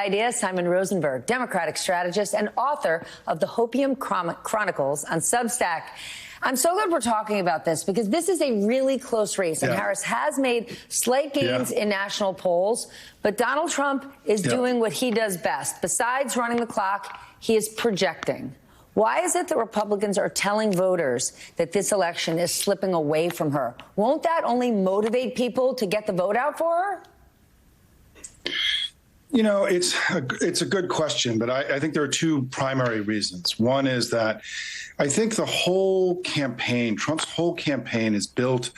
idea. Simon Rosenberg, Democratic strategist and author of the Hopium Chronicles on Substack. I'm so glad we're talking about this because this is a really close race, and Harris has made slight gains in national polls, but Donald Trump is doing what he does best. Besides running the clock, he is projecting. Why is it that Republicans are telling voters that this election is slipping away from her? Won't that only motivate people to get the vote out for her? You know, it's a good question, but I think there are two primary reasons. One is that I think the whole campaign, Trump's whole campaign, is built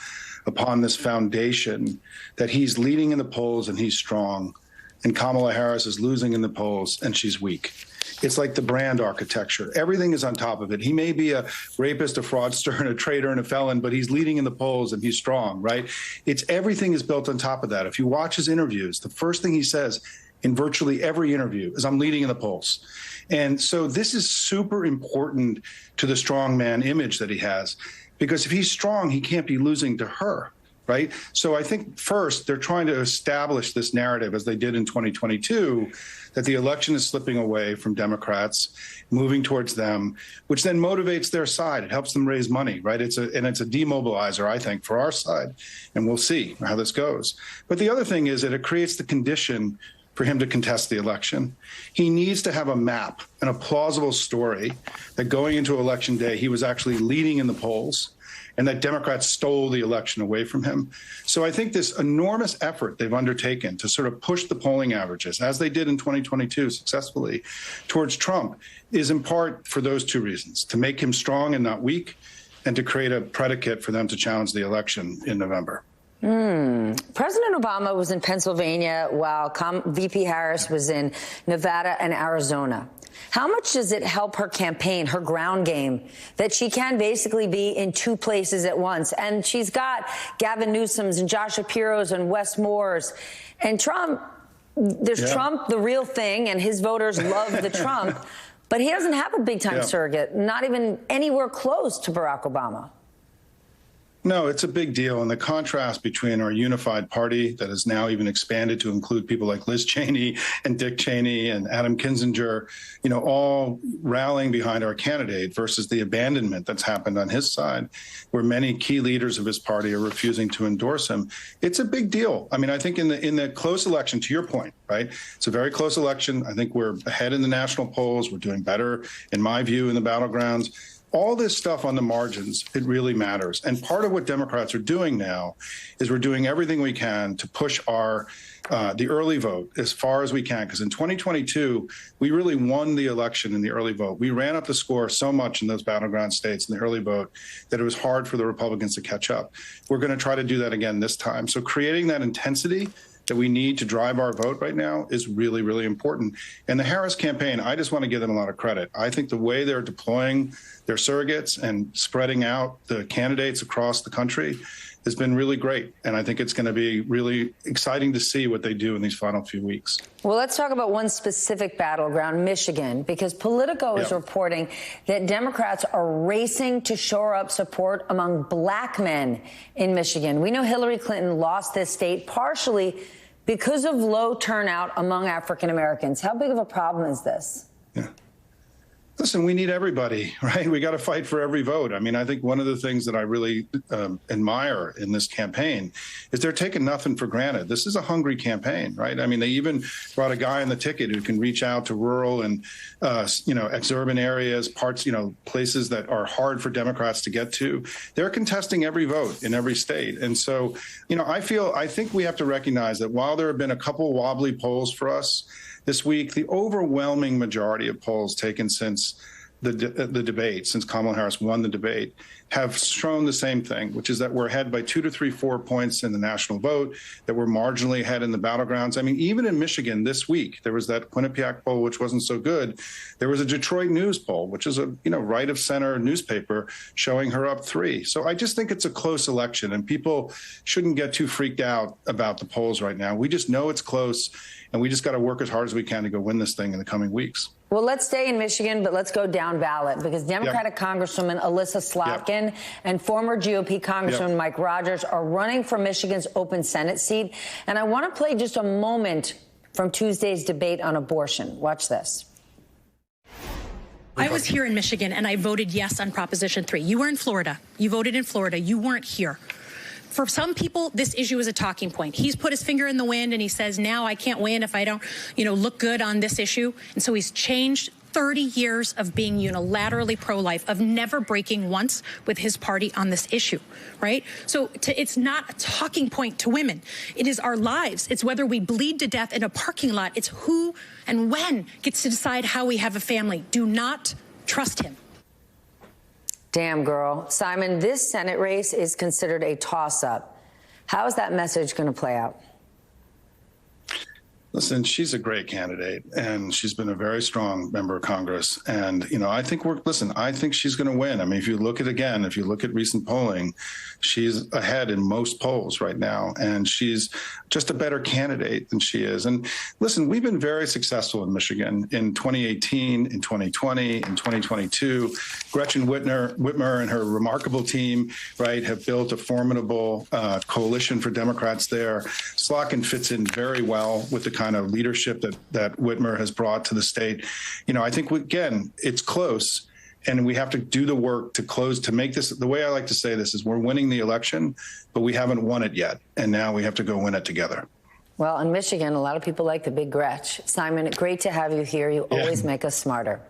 upon this foundation that he's leading in the polls and he's strong, and Kamala Harris is losing in the polls and she's weak. It's like the brand architecture. Everything is on top of it. He may be a rapist, a fraudster, and a traitor and a felon, but he's leading in the polls and he's strong, right? Everything is built on top of that. If you watch his interviews, the first thing he says in virtually every interview is, I'm leading in the polls. And so this is super important to the strong man image that he has, because if he's strong, he can't be losing to her. Right. So I think first they're trying to establish this narrative, as they did in 2022, that the election is slipping away from Democrats, moving towards them, which then motivates their side. It helps them raise money. Right. It's a demobilizer, I think, for our side. And we'll see how this goes. But the other thing is that it creates the condition for him to contest the election. He needs to have a map and a plausible story that going into Election Day, he was actually leading in the polls, and that Democrats stole the election away from him. So I think this enormous effort they've undertaken to sort of push the polling averages, as they did in 2022 successfully, towards Trump is in part for those two reasons: to make him strong and not weak, and to create a predicate for them to challenge the election in November. President Obama was in Pennsylvania while VP Harris was in Nevada and Arizona. How much does it help her campaign, her ground game, that she can basically be in two places at once? And she's got Gavin Newsom's and Josh Shapiro's and Wes Moore's. And Trump, there's Trump, the real thing, and his voters love the Trump. But he doesn't have a big-time surrogate, not even anywhere close to Barack Obama. No, it's a big deal. And the contrast between our unified party that has now even expanded to include people like Liz Cheney and Dick Cheney and Adam Kinzinger, you know, all rallying behind our candidate, versus the abandonment that's happened on his side, where many key leaders of his party are refusing to endorse him. It's a big deal. I mean, I think in the close election, to your point, right, it's a very close election. I think we're ahead in the national polls. We're doing better, in my view, in the battlegrounds. All this stuff on the margins, it really matters. And part of what Democrats are doing now is we're doing everything we can to push the early vote as far as we can. Because in 2022, we really won the election in the early vote. We ran up the score so much in those battleground states in the early vote that it was hard for the Republicans to catch up. We're going to try to do that again this time. So creating that intensity that we need to drive our vote right now is really, really important. And the Harris campaign, I just want to give them a lot of credit. I think the way they're deploying their surrogates and spreading out the candidates across the country has been really great. And I think it's going to be really exciting to see what they do in these final few weeks. Well, let's talk about one specific battleground, Michigan, because Politico is reporting that Democrats are racing to shore up support among black men in Michigan. We know Hillary Clinton lost this state partially because of low turnout among African Americans. How big of a problem is this? Listen, we need everybody, right? We got to fight for every vote. I mean, I think one of the things that I really admire in this campaign is they're taking nothing for granted. This is a hungry campaign, right? I mean, they even brought a guy on the ticket who can reach out to rural and, exurban areas, parts, places that are hard for Democrats to get to. They're contesting every vote in every state. And so, I think we have to recognize that while there have been a couple wobbly polls for us this week, the overwhelming majority of polls taken since the debate, since Kamala Harris won the debate, have shown the same thing, which is that we're ahead by 2 to 3, 4 points in the national vote, that we're marginally ahead in the battlegrounds. I mean, even in Michigan this week, there was that Quinnipiac poll, which wasn't so good. There was a Detroit News poll, which is a right of center newspaper, showing her up 3. So I just think it's a close election, and people shouldn't get too freaked out about the polls right now. We just know it's close, and we just got to work as hard as we can to go win this thing in the coming weeks. Well, let's stay in Michigan, but let's go down ballot, because Democratic Congresswoman Alyssa Slotkin and former GOP Congressman Mike Rogers are running for Michigan's open Senate seat. And I want to play just a moment from Tuesday's debate on abortion. Watch this. I was here in Michigan, and I voted yes on Proposition 3. You were in Florida. You voted in Florida. You weren't here. For some people, this issue is a talking point. He's put his finger in the wind, and he says, now I can't win if I don't, look good on this issue. And so he's changed 30 years of being unilaterally pro-life, of never breaking once with his party on this issue, right? So it's not a talking point to women. It is our lives. It's whether we bleed to death in a parking lot. It's who and when gets to decide how we have a family. Do not trust him. Damn, girl. Simon, this Senate race is considered a toss-up. How is that message going to play out? Listen, she's a great candidate, and she's been a very strong member of Congress. And, I think I think she's going to win. I mean, if you look at recent polling, she's ahead in most polls right now, and she's just a better candidate than she is. And listen, we've been very successful in Michigan in 2018, in 2020, in 2022. Gretchen Whitmer and her remarkable team, right, have built a formidable coalition for Democrats there. Slotkin fits in very well with the kind of leadership that Whitmer has brought to the state. I think, again, it's close, and we have to do the work to close, to make this. The way I like to say this is we're winning the election, but we haven't won it yet. And now we have to go win it together. Well, in Michigan, a lot of people like the big Gretch. Simon, great to have you here. You always make us smarter.